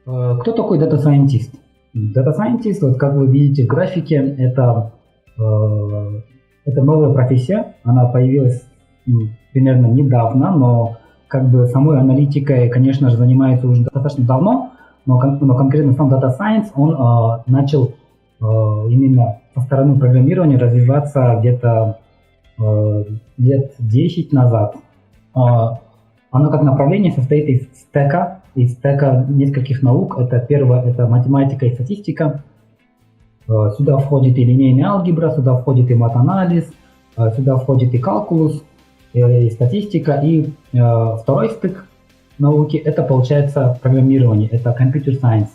Кто такой Data Scientist? Data Scientist, вот как вы видите в графике, это новая профессия. Она появилась примерно недавно, но как бы самой аналитикой, конечно же, занимается уже достаточно давно, но конкретно сам Data Science, он начал именно со стороны программирования развиваться где-то лет 10 назад. Оно как направление состоит из стека нескольких наук. Это первое, это математика и статистика. Сюда входит и линейная алгебра, сюда входит и матанализ, сюда входит и калкулус, и статистика. И второй стык науки, это получается программирование, это computer science.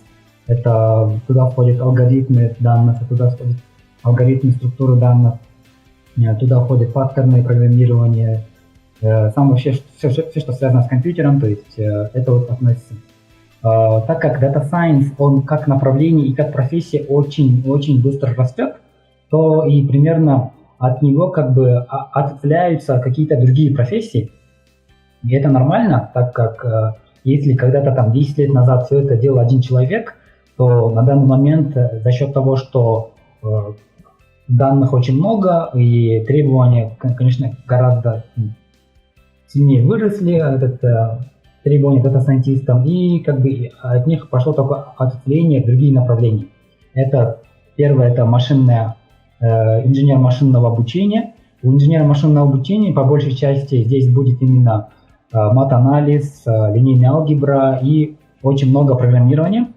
Это туда входят алгоритмы данных, туда входят алгоритмы структуры данных, туда входит паттерны программирования, сам вообще все, что связано с компьютером, то есть это вот относится. Так как Data Science, он как направление и как профессия очень быстро растет, то и примерно от него как бы отцепляются какие-то другие профессии. И это нормально, так как если когда-то там 10 лет назад все это делал один человек, то на данный момент за счет того, что данных очень много и требования, конечно, гораздо сильнее выросли, требования дата-сайентистам, и как бы от них пошло только ответвление в другие направления. Это первое, это инженер машинного обучения. У инженера машинного обучения по большей части здесь будет именно мат-анализ, линейная алгебра и очень много программирования.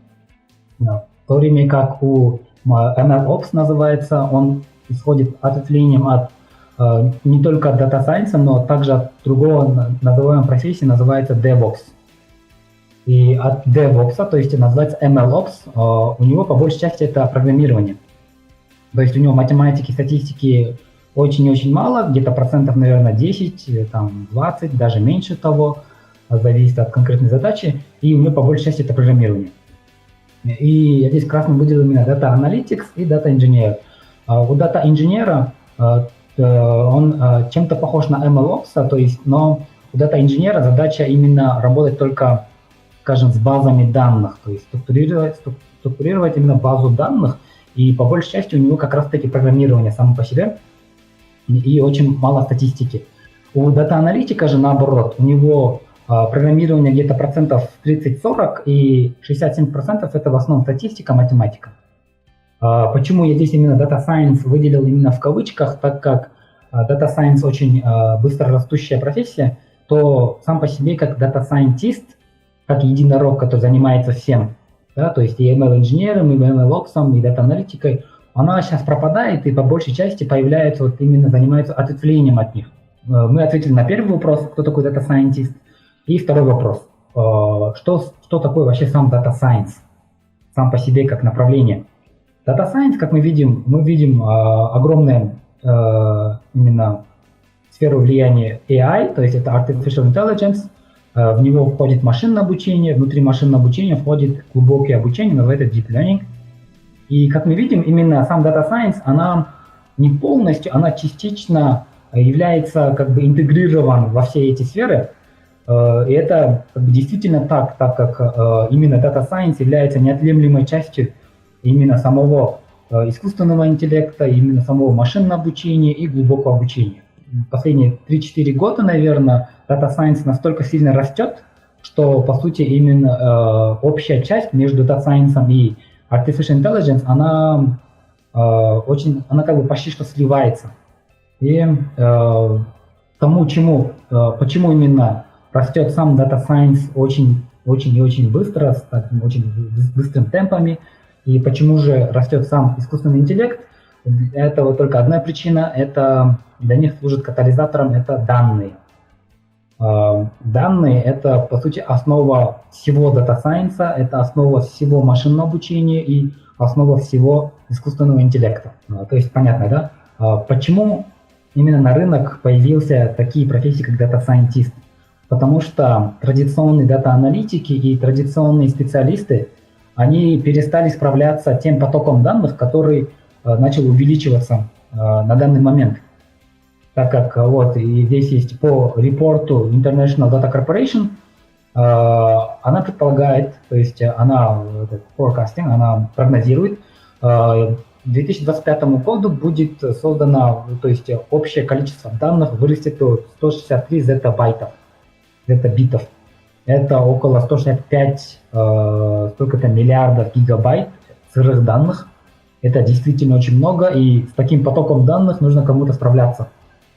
В то время как у MLOps называется, он исходит ответвлением от не только от Data Science, но также от другого называемой профессии, называется DevOps. И от DevOps, то есть называется MLOps, у него по большей части это программирование. То есть у него математики, статистики очень-очень мало, где-то процентов, наверное, 10, там 20, даже меньше того, зависит от конкретной задачи, и у него по большей части это программирование. И я здесь красным выделил именно Data Analytics и Data Engineer. У Data Engineer он чем-то похож на MLOps, то есть, но у дата-инженера задача именно работать только, скажем, с базами данных, то есть структурировать именно базу данных, и по большей части у него как раз-таки программирование само по себе, и очень мало статистики. У дата-аналитика же наоборот, у него программирование где-то процентов 30-40, и 67% это в основном статистика, математика. Почему я здесь именно Data Science выделил именно в кавычках, так как Data Science очень быстро растущая профессия, то сам по себе как Data Scientist, как единорог, который занимается всем, да, то есть и ML-инженером, и ML-опсом, и дата-аналитикой, она сейчас пропадает и по большей части появляется, вот именно занимается ответвлением от них. Мы ответили на первый вопрос, кто такой Data Scientist, и второй вопрос, что такое вообще сам Data Science, сам по себе как направление. Data Science, как мы видим огромную именно сферу влияния AI, то есть это Artificial Intelligence, в него входит машинное обучение, внутри машинного обучения входит глубокое обучение, называется Deep Learning. И как мы видим, именно сам Data Science, она не полностью, она частично является как бы интегрирован во все эти сферы. И это как бы действительно так как именно Data Science является неотъемлемой частью именно самого искусственного интеллекта, именно самого машинного обучения и глубокого обучения. Последние 3-4 года, наверное, Data Science настолько сильно растет, что, по сути, именно общая часть между Data Science и Artificial Intelligence, она как бы почти что сливается. И почему именно растет сам Data Science очень быстро, с такими очень быстрыми темпами, и почему же растет сам искусственный интеллект, это вот только одна причина, это для них служит катализатором, это данные. Данные – это, по сути, основа всего Data Science, это основа всего машинного обучения и основа всего искусственного интеллекта. То есть понятно, да? Почему именно на рынок появился такие профессии, как Data Scientist? Потому что традиционные дата-аналитики и традиционные специалисты, они перестали справляться тем потоком данных, который начал увеличиваться на данный момент. Так как вот и здесь есть по репорту International Data Corporation, она предполагает, то есть она, forecasting, она прогнозирует, к 2025 году будет создано, то есть общее количество данных вырастет до 163 зеттабайтов, зеттабитов. Это около 165 сколько-то миллиардов гигабайт сырых данных. Это действительно очень много, и с таким потоком данных нужно кому-то справляться.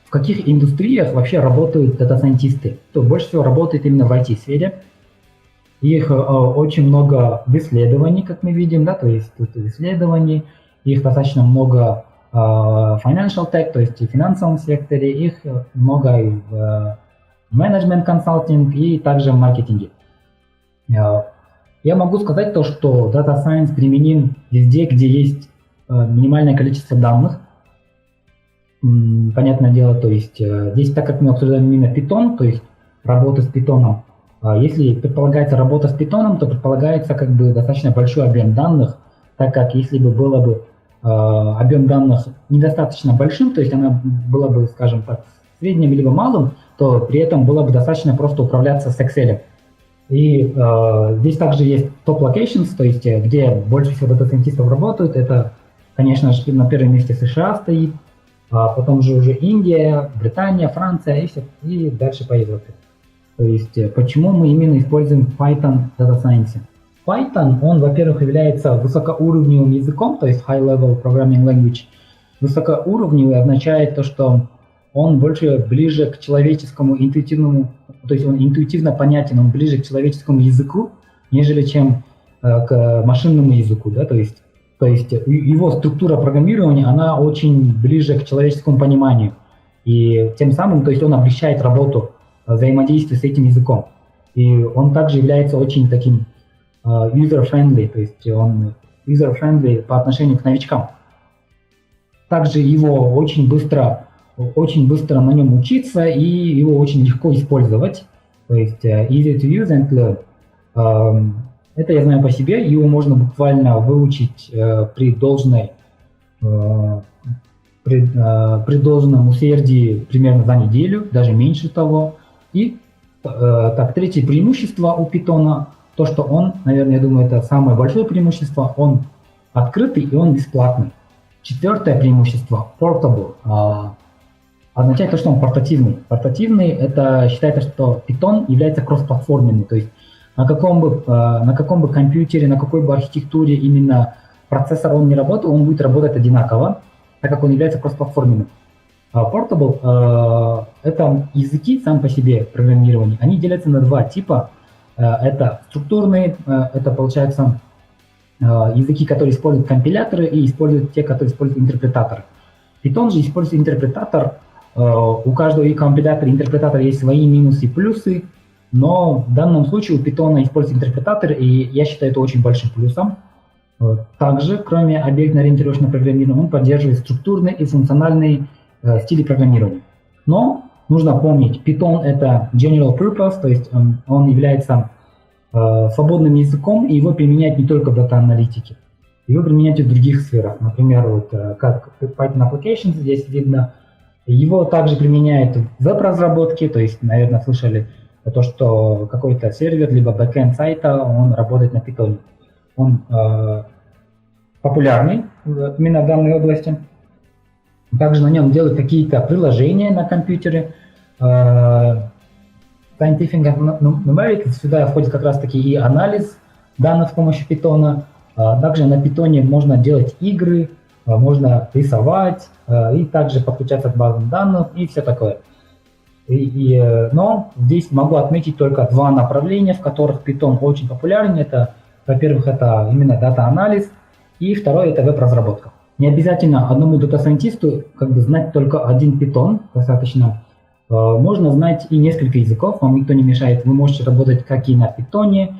В каких индустриях вообще работают дата-сайентисты? То больше всего работает именно в IT-сфере. Их очень много в исследовании, как мы видим, да, то есть тут исследований, их достаточно много в financial tech, то есть и в финансовом секторе, их много и в менеджмент консалтинг и также в маркетинге. Я могу сказать то, что Data Science применим везде, где есть минимальное количество данных. Понятное дело, то есть здесь, так как мы обсуждаем именно Python, то есть работа с Python, если предполагается работа с Python, то предполагается как бы достаточно большой объем данных, так как если бы было бы объем данных недостаточно большим, то есть она была бы, скажем так, средним либо малым, то при этом было бы достаточно просто управляться с Excel. И здесь также есть top locations, то есть где больше всего дата-сайентистов работают. Это, конечно же, на первом месте США стоит, а потом же уже Индия, Британия, Франция и дальше по Европе. То есть почему мы именно используем Python в Data Science? Python, он, во-первых, является высокоуровневым языком, то есть high-level programming language. Высокоуровневый означает то, что он больше ближе к человеческому интуитивному, то есть он интуитивно понятен, он ближе к человеческому языку, нежели чем к машинному языку, да, то есть его структура программирования, она очень ближе к человеческому пониманию, и тем самым, то есть он облегчает работу взаимодействия с этим языком, и он также является очень таким user-friendly, то есть он user-friendly по отношению к новичкам. Также его очень быстро на нем учиться, и его очень легко использовать. То есть easy to use and learn. Это я знаю по себе, его можно буквально выучить при должном усердии примерно за неделю, даже меньше того. И так, третье преимущество у Python, то, что он, наверное, я думаю, это самое большое преимущество, он открытый и он бесплатный. Четвертое преимущество – portable. Означает то, что он портативный. Портативный – это считается, что Python является кроссплатформенный, то есть на каком бы компьютере, на какой бы архитектуре именно процессор он не работал, он будет работать одинаково, так как он является кроссплатформенным. Portable – это языки сам по себе программирования, они делятся на два типа. Это структурные, это получается языки, которые используют компиляторы, и используют те, которые используют интерпретаторы. Python же использует интерпретатор. У каждого и компилятора, и интерпретатора есть свои минусы и плюсы, но в данном случае у Python используется интерпретатор, и я считаю это очень большим плюсом. Также, кроме объектно-ориентированного программирования, он поддерживает структурные и функциональные стили программирования. Но нужно помнить, Python это general purpose, то есть он является свободным языком, и его применяют не только в дата-аналитике, его применяют и в других сферах. Например, вот, как Python Applications здесь видно, его также применяют в веб-разработке, то есть, наверное, слышали то, что какой-то сервер, либо бэкэнд сайта, он работает на Python. Он популярный именно в данной области. Также на нем делают какие-то приложения на компьютере. Scientific Numeric, сюда входит как раз-таки и анализ данных с помощью Python. Также на Python можно делать игры, можно рисовать и также подключаться к базам данных и все такое. Но здесь могу отметить только два направления, в которых Python очень популярен. Это, во-первых, это именно дата-анализ, и второе – это веб-разработка. Не обязательно одному дата-сайентисту как бы знать только один Python, достаточно. Можно знать и несколько языков, вам никто не мешает. Вы можете работать как и на Python,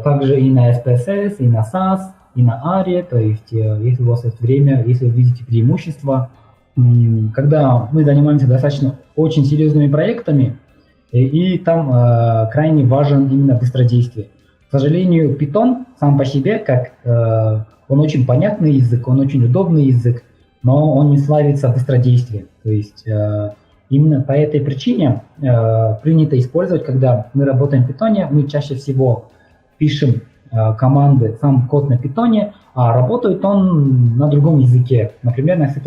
также и на SPSS, и на SAS, и на ARIA. То есть, если у вас есть время, если вы видите преимущества, когда мы занимаемся достаточно очень серьезными проектами, и там крайне важен именно быстродействие. К сожалению, Python сам по себе, он очень понятный язык, он очень удобный язык, но он не славится быстродействием. То есть Именно по этой причине принято использовать, когда мы работаем в Python, мы чаще всего пишем команды, сам код на Python, а работает он на другом языке, например, на C++.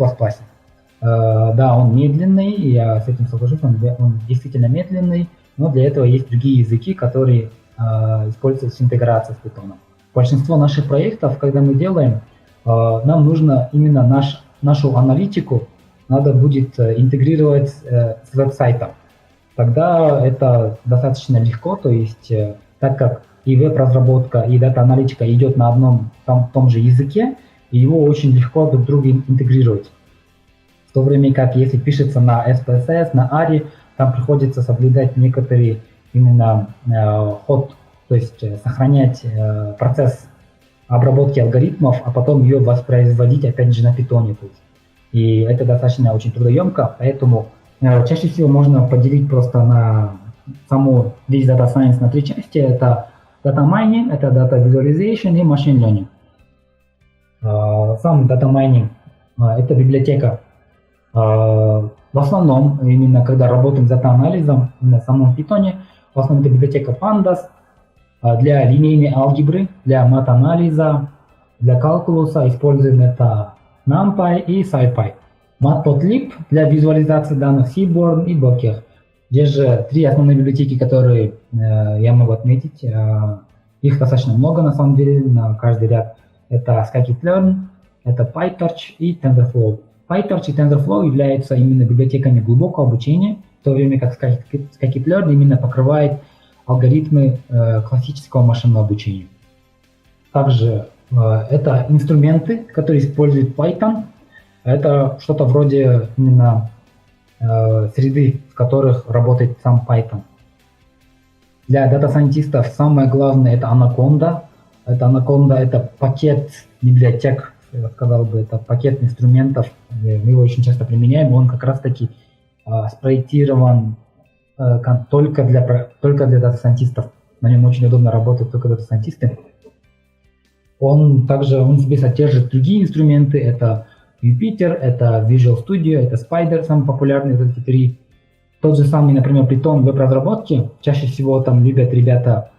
Да, он медленный, я с этим соглашусь, он действительно медленный, но для этого есть другие языки, которые используются с интеграцией с Python. Большинство наших проектов, когда мы делаем, нам нужно именно нашу аналитику надо будет интегрировать с веб-сайтом. Тогда это достаточно легко, то есть так как и веб-разработка, и дата-аналитика идет на одном том же языке, и его очень легко друг к другу интегрировать. В то время как если пишется на SPSS, на ARI, там приходится соблюдать некоторые именно ход, то есть сохранять процесс обработки алгоритмов, а потом ее воспроизводить опять же на Python. И это достаточно очень трудоемко, поэтому чаще всего можно поделить просто на саму весь Data Science на 3 части. Это Data Mining, это Data Visualization и Machine Learning. Сам Data Mining это библиотека. В основном, именно когда работаем с дата-анализом, на самом Python, в основном это библиотека Pandas для линейной алгебры, для мат-анализа, для калкулуса используем это NumPy и SciPy. Matplotlib для визуализации данных, Seaborn и Docker. Здесь же 3 основные библиотеки, которые я могу отметить. Их достаточно много на самом деле, на каждый ряд. Это Scikit-learn, это PyTorch и TensorFlow. PyTorch и TensorFlow являются именно библиотеками глубокого обучения, в то время как Scikit-learn именно покрывает алгоритмы классического машинного обучения. Также это инструменты, которые используют Python. Это что-то вроде именно среды, в которых работает сам Python. Для дата-сайентистов самое главное это Anaconda. Это пакет библиотек, я сказал бы, это пакет инструментов. Мы его очень часто применяем. Он как раз таки спроектирован только для дата-сайентистов. На нем очень удобно работать только дата-сайентисты. Он в себе содержит другие инструменты. Это Jupyter, это Visual Studio, это Spider, самые популярные эти 3. Тот же самый, например, Python в веб-разработке. Чаще всего там любят ребята,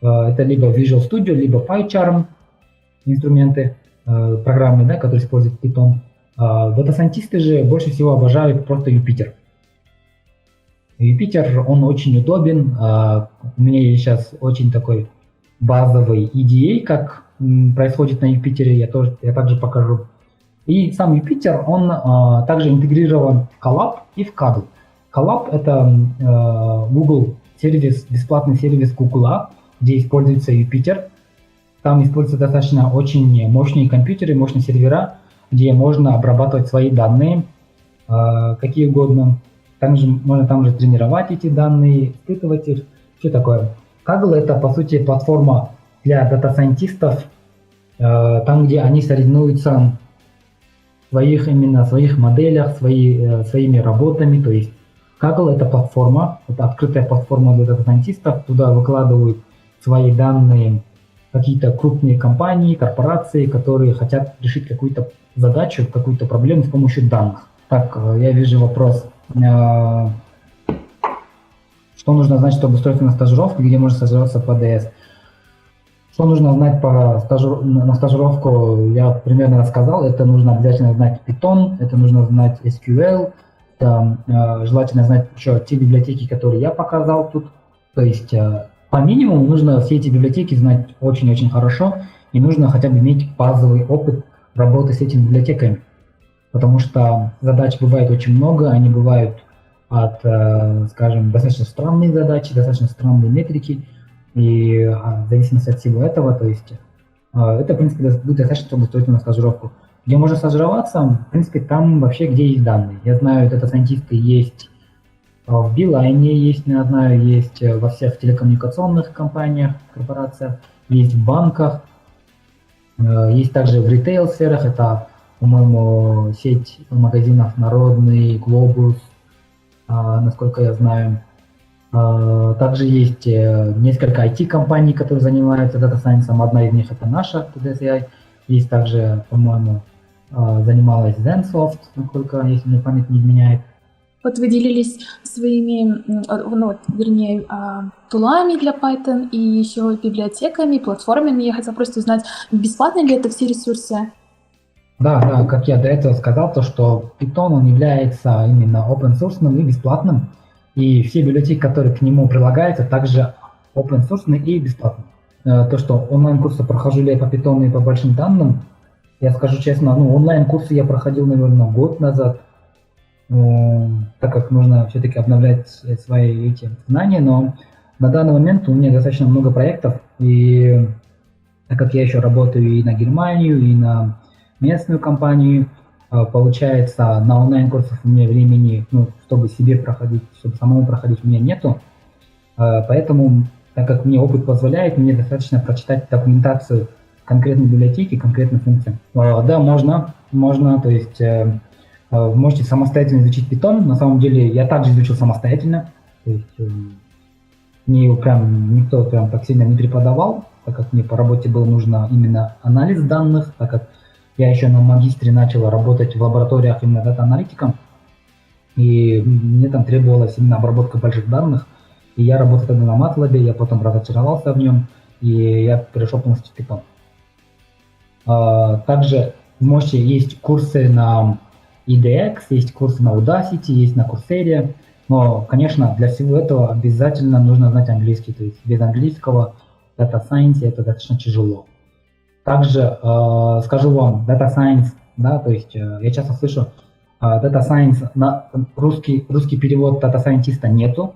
это либо Visual Studio, либо PyCharm инструменты, программы, да, которые используют Python. Дата-сайентисты же больше всего обожают просто Jupyter. Jupyter, он очень удобен. У меня есть сейчас очень такой базовый EDA, как происходит на Jupyter, я также покажу. И сам Jupyter, он также интегрирован в Colab и в Kaggle. Colab — это Google сервис, бесплатный сервис Google, где используется Jupyter. Там используются достаточно очень мощные компьютеры, мощные сервера, где можно обрабатывать свои данные, какие угодно. Также можно там же тренировать эти данные, испытывать их, все такое. Kaggle — это, по сути, платформа для дата-сайентистов, там, где они соревнуются в своих моделях, своими работами. То есть Kaggle — это платформа, это открытая платформа для дата-сайентистов. Туда выкладывают свои данные какие-то крупные компании, корпорации, которые хотят решить какую-то задачу, какую-то проблему с помощью данных. Так, я вижу вопрос. Что нужно знать, чтобы устроиться на стажировку, где можно стажироваться по ДС? Что нужно знать на стажировку, я примерно рассказал. Это нужно обязательно знать Python, это нужно знать SQL, это, желательно знать еще те библиотеки, которые я показал тут. То есть по минимуму нужно все эти библиотеки знать очень-очень хорошо, и нужно хотя бы иметь базовый опыт работы с этими библиотеками. Потому что задач бывает очень много, они бывают от, скажем, достаточно странные задачи, достаточно странные метрики, и в зависимости от всего этого, то есть это, в принципе, будет достаточно, чтобы устроиться на стажировку. Где можно стажироваться, в принципе, там вообще, где есть данные. Я знаю, дата-сайентисты есть в Билайне, я знаю, есть во всех телекоммуникационных компаниях, корпорациях, есть в банках, есть также в ритейл-сферах, это, по-моему, сеть магазинов Народный, Глобус, насколько я знаю. Также есть несколько IT-компаний, которые занимаются дата-сайенсом. Одна из них это наша, TDSI. Есть также, по-моему, занималась ZenSoft, насколько, если мне память не изменяет. Вот вы делились своими, вернее, тулами для Python и еще библиотеками, платформами. Я хотела просто узнать, бесплатны ли это все ресурсы? Да, да, как я до этого сказал, то что Python он является именно open source и бесплатным, и все библиотеки, которые к нему прилагаются, также open source и бесплатные. То, что онлайн-курсы прохожу ли я по Python и по большим данным, я скажу честно, онлайн-курсы я проходил, наверное, год назад, так как нужно все-таки обновлять свои эти знания, но на данный момент у меня достаточно много проектов, и так как я еще работаю и на Германию, и на местную компанию, получается, на онлайн-курсах у меня времени, чтобы себе проходить, чтобы самому проходить, у меня нету, поэтому, так как мне опыт позволяет, мне достаточно прочитать документацию конкретной библиотеки, конкретной функции. Да, можно, то есть вы можете самостоятельно изучить Python. На самом деле я также изучил самостоятельно. То есть мне прям никто прям так сильно не преподавал, так как мне по работе было нужно именно анализ данных, так как я еще на магистре начал работать в лабораториях именно дата-аналитиком, и мне там требовалась именно обработка больших данных. И я работал тогда на MATLAB, я потом разочаровался в нем, и я перешел полностью в Python. Также можете, есть курсы на EDX, есть курсы на Udacity, есть на Coursera, но, конечно, для всего этого обязательно нужно знать английский, то есть без английского Data Science это достаточно тяжело. Также скажу вам, Data Science, да, то есть я часто слышу, Data Science, на русский перевод Data Scientist нету,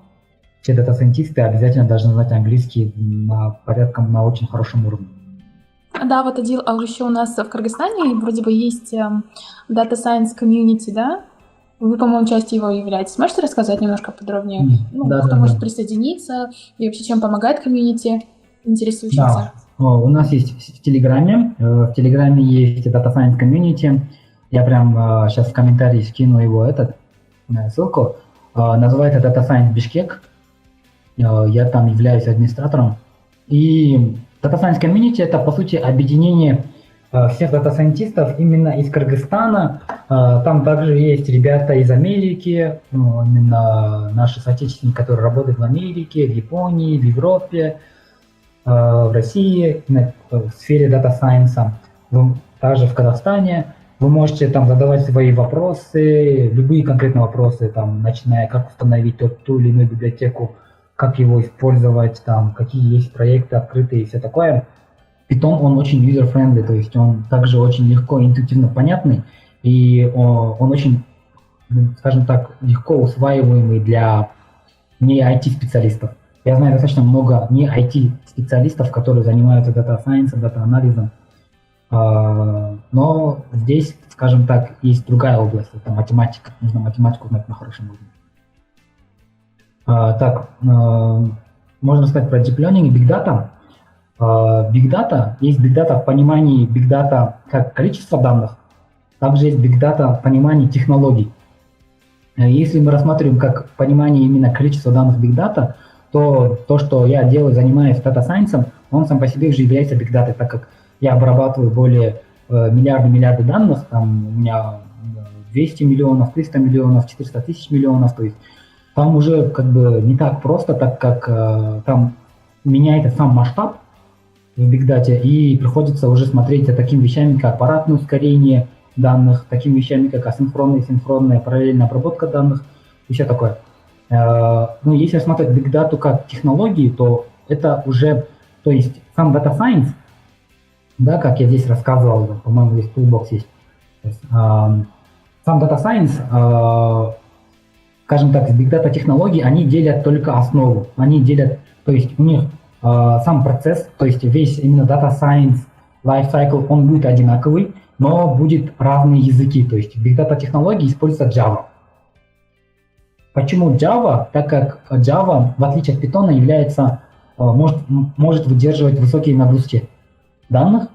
все Data Scientist обязательно должны знать английский на очень хорошем уровне. Да, вот еще у нас в Кыргызстане вроде бы есть Data Science Community, да? Вы, по-моему, частью его являетесь. Можете рассказать немножко подробнее? Кто может присоединиться и вообще чем помогает комьюнити интересующимся? Да, у нас есть в Телеграме. В Телеграме есть Data Science Community. Я прям сейчас в комментарии скину его ссылку. Называется Data Science Бишкек. Я там являюсь администратором. И Data Science Community – это, по сути, объединение всех дата-сайентистов именно из Кыргызстана. Там также есть ребята из Америки, именно наши соотечественники, которые работают в Америке, в Японии, в Европе, в России, в сфере Data Science, также в Казахстане. Вы можете там задавать свои вопросы, любые конкретные вопросы, там, начиная, как установить ту или иную библиотеку, как его использовать, там, какие есть проекты открытые и все такое. Python, он очень user-friendly, то есть он также очень легко, интуитивно понятный, и он очень, скажем так, легко усваиваемый для не IT-специалистов. Я знаю достаточно много не IT-специалистов, которые занимаются дата-сайенсом, дата-анализом, но здесь, скажем так, есть другая область, это математика, нужно математику знать на хорошем уровне. Так, можно сказать про Deep Learning и Big Data. Big Data, есть Big Data в понимании Big Data как количество данных, также есть Big Data в понимании технологий. Если мы рассматриваем как понимание именно количества данных Big Data, то то, что я делаю, занимаюсь Data Science, он сам по себе уже является Big Data, так как я обрабатываю более миллиарды данных, там у меня 200 миллионов, 300 миллионов, 400 тысяч миллионов, то есть там уже как бы не так просто, так как там меняется сам масштаб в Big Data, и приходится уже смотреть за такими вещами, как аппаратное ускорение данных, такими вещами, как асинхронная, синхронная, параллельная обработка данных и все такое. Ну, если рассматривать Big Data как технологии, то это уже, то есть сам Data Science, да, как я здесь рассказывал, по-моему, здесь Toolbox есть, сам Data Science, скажем так, Big Data технологии, они делят только основу, они делят, то есть у них сам процесс, то есть весь именно Data Science Lifecycle, он будет одинаковый, но будет разные языки, то есть Big Data технологии используется Java. Почему Java? Так как Java, в отличие от Python, является, может выдерживать высокие нагрузки данных,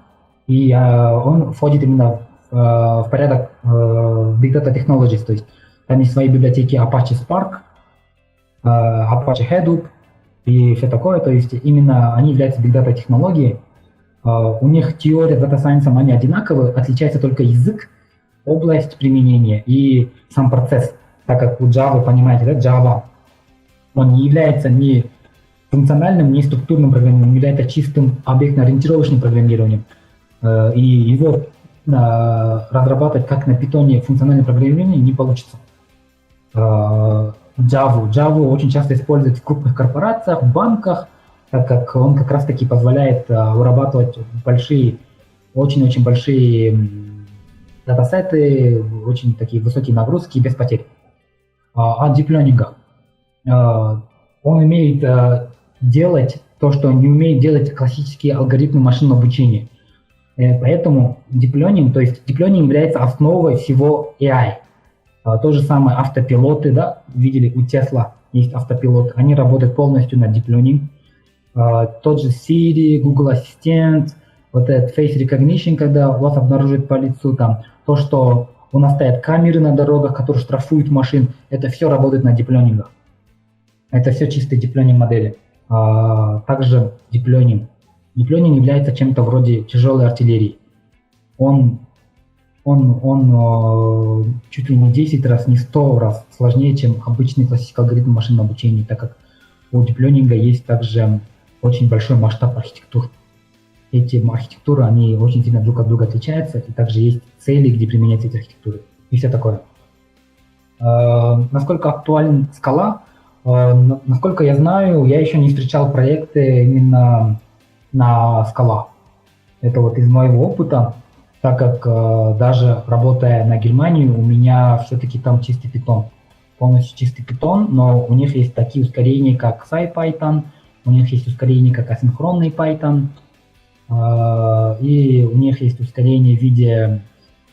и он входит именно в порядок Big Data Technologies, то есть там есть свои библиотеки Apache Spark, Apache Hadoop и все такое, то есть именно они являются Big Data технологией. У них теория Data Science, они одинаковые, отличается только язык, область применения и сам процесс. Так как у Java, понимаете, да, Java, он не является ни функциональным, ни структурным программированием, он является чистым объектно-ориентировочным программированием. И его разрабатывать как на питоне функциональное программирование не получится. Java очень часто используют в крупных корпорациях, в банках, так как он как раз-таки позволяет вырабатывать очень-очень большие датасеты, очень такие высокие нагрузки без потерь. А Deep Learning он умеет делать то, что не умеет делать классические алгоритмы машинного обучения. Поэтому Deep Learning, то есть Deep Learning является основой всего AI. То же самое автопилоты, да, видели, у Tesla есть автопилот, они работают полностью на Deep Learning. Тот же Siri, Google Ассистент, вот этот Face Recognition, когда вас обнаружит по лицу, там, то, что у нас стоят камеры на дорогах, которые штрафуют машин, это все работает на Deep Learning. Это все чистые Deep Learning модели. Также Deep Learning. Deep Learning является чем-то вроде тяжелой артиллерии. Он чуть ли не 10 раз, не 100 раз сложнее, чем обычный классический алгоритм машинного обучения, так как у Deep Learning есть также очень большой масштаб архитектур. Эти архитектуры, они очень сильно друг от друга отличаются, и также есть цели, где применяются эти архитектуры, и все такое. Насколько актуален скала? Насколько я знаю, я еще не встречал проекты именно на скала. Это вот из моего опыта, так как даже работая на Германию, у меня все-таки там чистый Python, полностью чистый Python, но у них есть такие ускорения, как SciPython, у них есть ускорения, как асинхронный Python, и у них есть ускорение в виде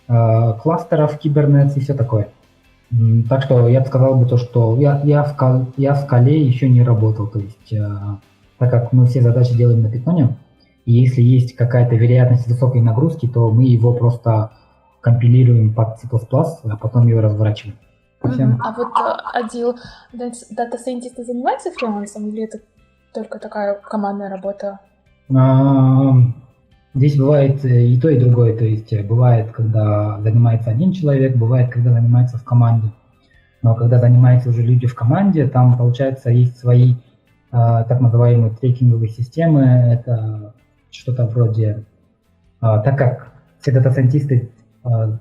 кластеров Kubernetes и все такое. Так что я бы сказал бы то, что я в скале еще не работал, то есть так как мы все задачи делаем на Python, и если есть какая-то вероятность высокой нагрузки, то мы его просто компилируем под C++, а потом его разворачиваем. А вот, Адил, дата-сайентисты занимаются фрилансом или это только такая командная работа? Здесь бывает и то, и другое. То есть бывает, когда занимается один человек, бывает, когда занимается в команде. Но когда занимаются уже люди в команде, там, получается, есть свои так называемые трекинговые системы. Это что-то вроде... Так как все дата-сайентисты,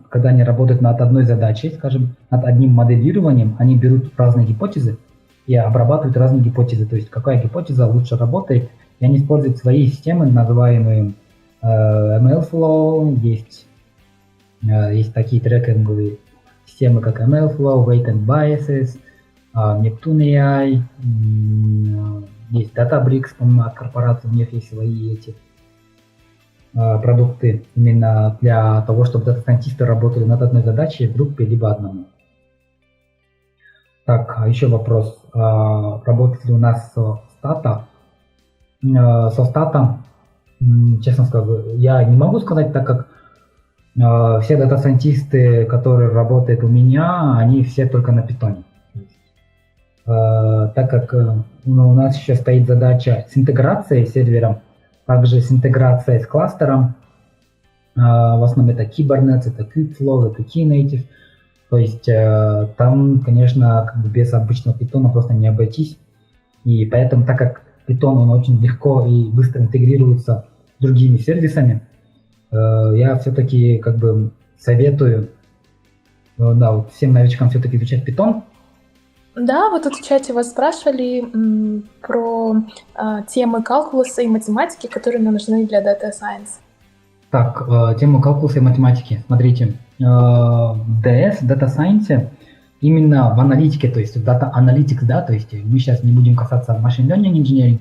когда они работают над одной задачей, скажем, над одним моделированием, они берут разные гипотезы и обрабатывают разные гипотезы. То есть какая гипотеза лучше работает, и они используют свои системы, называемые MLflow, есть такие трекинговые системы, как MLflow, Weight and Biases, Neptune AI, есть Databricks, помимо от корпорации, у них есть свои эти продукты именно для того, чтобы дата-сайентисты работали над одной задачей в группе, либо одному. Так, еще вопрос. Работает ли у нас со статом? Честно скажу, я не могу сказать, так как все дата-сайентисты, которые работают у меня, они все только на Python. Так как у нас еще стоит задача с интеграцией с сервером, также с интеграцией с кластером. В основном это Kubernetes, это Kubeflow, это Knative. То есть там, конечно, как бы без обычного Python просто не обойтись. И поэтому, так как Python он очень легко и быстро интегрируется с другими сервисами, я все-таки как бы советую вот всем новичкам все-таки изучать Python. Да, вот тут в чате вас спрашивали про темы калкулуса и математики, которые нам нужны для Data Science. Так, тему калкулуса и математики. Смотрите, DS, Data Science, именно в аналитике, то есть Data Analytics, да, то есть мы сейчас не будем касаться Machine Learning Engineering,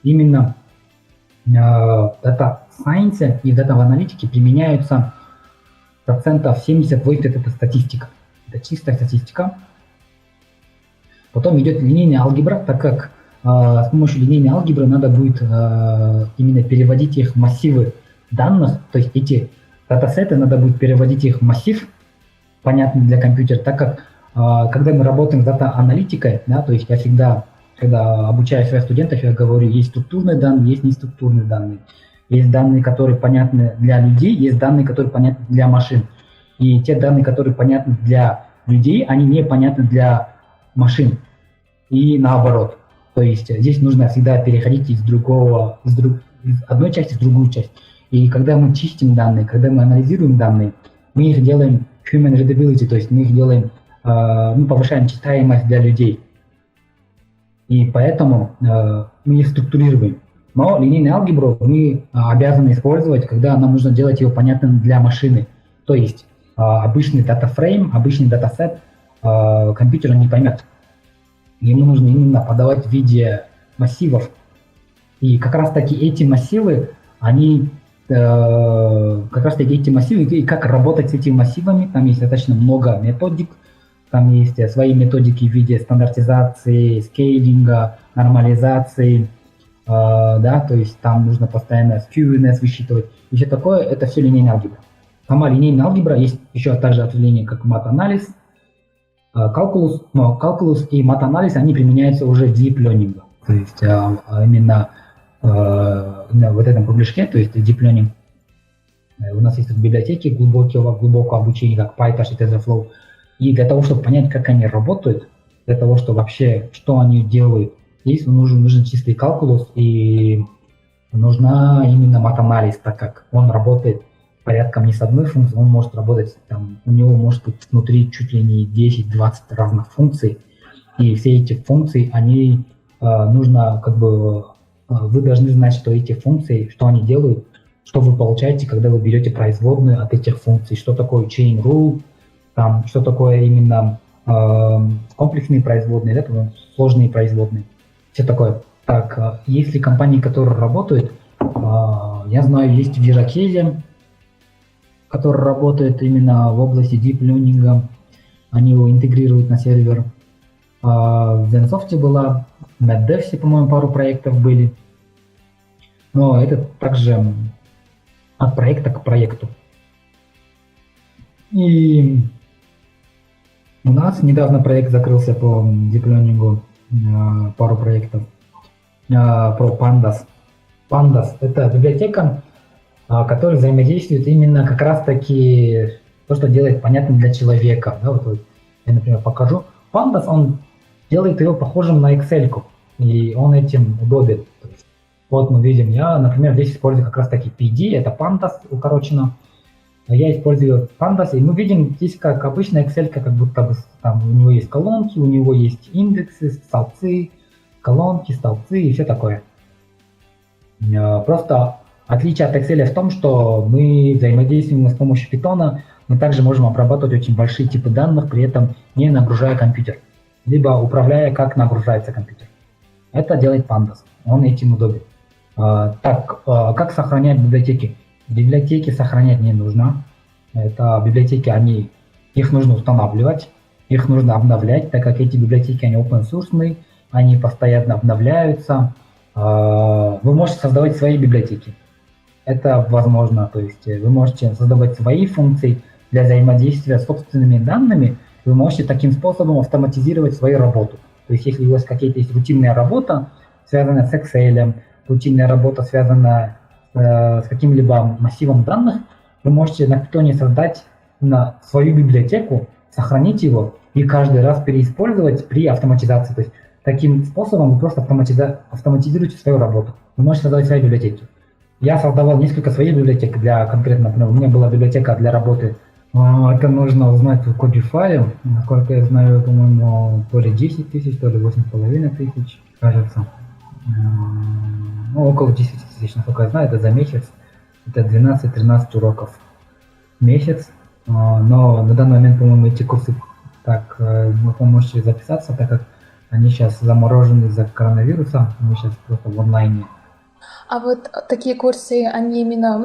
именно Data Science и Data в аналитике применяются 70-80% это статистика, это чистая статистика. Потом идет линейная алгебра, так как с помощью линейной алгебры надо будет именно переводить их в массивы данных, то есть эти датасеты надо будет переводить их в массив, понятный для компьютера, так как когда мы работаем с дата-аналитикой, да, то есть я всегда, когда обучаю своих студентов, я говорю, есть структурные данные, есть неструктурные данные. Есть данные, которые понятны для людей, есть данные, которые понятны для машин. И те данные, которые понятны для людей, они непонятны для машин. И наоборот. То есть здесь нужно всегда переходить из одной части в другую часть. И когда мы чистим данные, когда мы анализируем данные, мы их делаем human readability, то есть мы их делаем, повышаем читаемость для людей. И поэтому мы их структурируем. Но линейную алгебру мы обязаны использовать, когда нам нужно делать ее понятным для машины. То есть обычный датафрейм, обычный датасет компьютер не поймет. Ему нужно именно подавать в виде массивов. И как раз таки эти массивы, и как работать с этими массивами, там есть достаточно много методик, там есть свои методики в виде стандартизации, скейлинга, нормализации, то есть там нужно постоянно skewness высчитывать. И все такое, это все линейная алгебра. Сама линейная алгебра есть еще также ответвление, как мат-анализ, калкулус, но калкулус и мат-анализ, они применяются уже в deep learning. То есть именно в этом кругляшке, то есть deep learning, у нас есть библиотеки глубокого обучения, как PyTorch и TensorFlow. И для того, чтобы понять, как они работают, для того, чтобы вообще, что они делают, здесь нужен чистый калкулус и нужна именно мат-анализ, так как он работает порядком не с одной функцией, он может работать, у него может быть внутри чуть ли не 10-20 разных функций, и все эти функции, вы должны знать, что эти функции, что они делают, что вы получаете, когда вы берете производную от этих функций, что такое chain rule, что такое именно комплексные производные, сложные производные, все такое. Так, есть ли компании, которые работают, я знаю, есть в Иракезе, который работает именно в области deep learning, они его интегрируют на сервер. В Zensoft была, в MedDevs, по-моему, пару проектов были. Но это также от проекта к проекту. И у нас недавно проект закрылся по deep learning, пару проектов, про Pandas. Pandas — это библиотека, который взаимодействует именно как раз-таки то, что делает понятным для человека. Я, например, покажу. Pandas, он делает его похожим на Excel-ку, и он этим удобен. Вот мы видим, я, например, здесь использую как раз-таки PD, это Pandas укорочено. Я использую Pandas, и мы видим здесь, как обычная Excel-ка, как будто бы у него есть колонки, у него есть индексы, столбцы, колонки, столбцы и все такое. Просто отличие от Excel в том, что мы взаимодействуем с помощью Python, мы также можем обрабатывать очень большие типы данных, при этом не нагружая компьютер, либо управляя, как нагружается компьютер. Это делает Pandas, он этим удобен. Как сохранять библиотеки? Библиотеки сохранять не нужно. Это библиотеки, их нужно устанавливать, их нужно обновлять, так как эти библиотеки, они open source, они постоянно обновляются. Вы можете создавать свои библиотеки. Это возможно, то есть вы можете создавать свои функции для взаимодействия с собственными данными, вы можете таким способом автоматизировать свою работу. То есть если у вас есть рутинная работа, связанная с Excel, рутинная работа, связанная с каким-либо массивом данных, вы можете на Python создать свою библиотеку, сохранить его и каждый раз переиспользовать при автоматизации. То есть таким способом вы просто автоматизируете свою работу. Вы можете создавать свои библиотеки. Я создавал несколько своих библиотек для конкретно, например, у меня была библиотека для работы. Это нужно узнать в Codify. Насколько я знаю, по-моему, то ли 10 тысяч, то ли 8,5 тысяч, кажется. Около 10 тысяч, насколько я знаю, это за месяц. Это 12-13 уроков в месяц. Но на данный момент, по-моему, эти курсы вы можете записаться, так как они сейчас заморожены из-за коронавируса. Мы сейчас просто в онлайне. А вот такие курсы, они именно,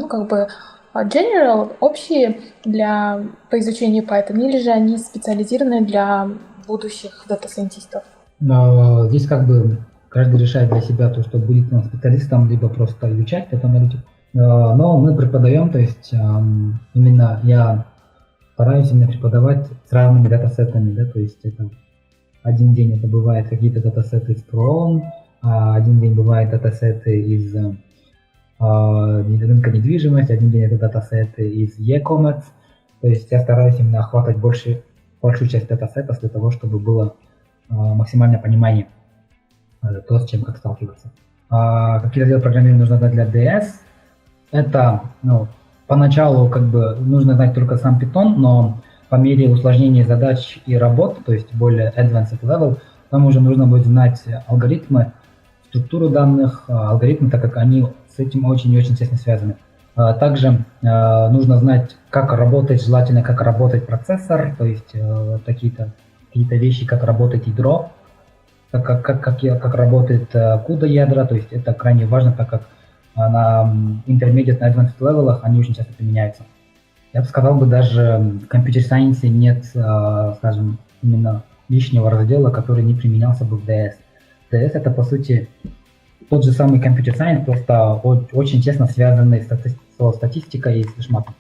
general, общие по изучению Python, или же они специализированы для будущих дата-сайентистов? Здесь каждый решает для себя то, что будет специалистом, либо просто изучать эту аналитику. Но мы преподаем, то есть именно я стараюсь именно преподавать с разными датасетами, то есть это один день это бывает какие-то датасеты из ProOn, один день бывает датасеты из рынка недвижимости, один день это датасеты из e-commerce. То есть я стараюсь именно охватывать большую часть датасета для того, чтобы было максимальное понимание то, с чем как сталкиваться. Какие разделы программирования нужно знать для DS? Это, поначалу как бы нужно знать только сам Python, но по мере усложнения задач и работ, то есть более advanced level, там уже нужно будет знать алгоритмы, структуру данных, алгоритмы, так как они с этим очень и очень тесно связаны. Также нужно знать, как работает, желательно, как работает процессор, то есть какие-то вещи, как работает ядро, как работает CUDA ядра, то есть это крайне важно, так как на intermediate, на advanced level они очень часто применяются. Я бы сказал, даже в Computer Science нет, скажем, именно лишнего раздела, который не применялся бы в DS. DS это, по сути, тот же самый Computer Science, просто очень тесно связанный со статистикой и с флешматом.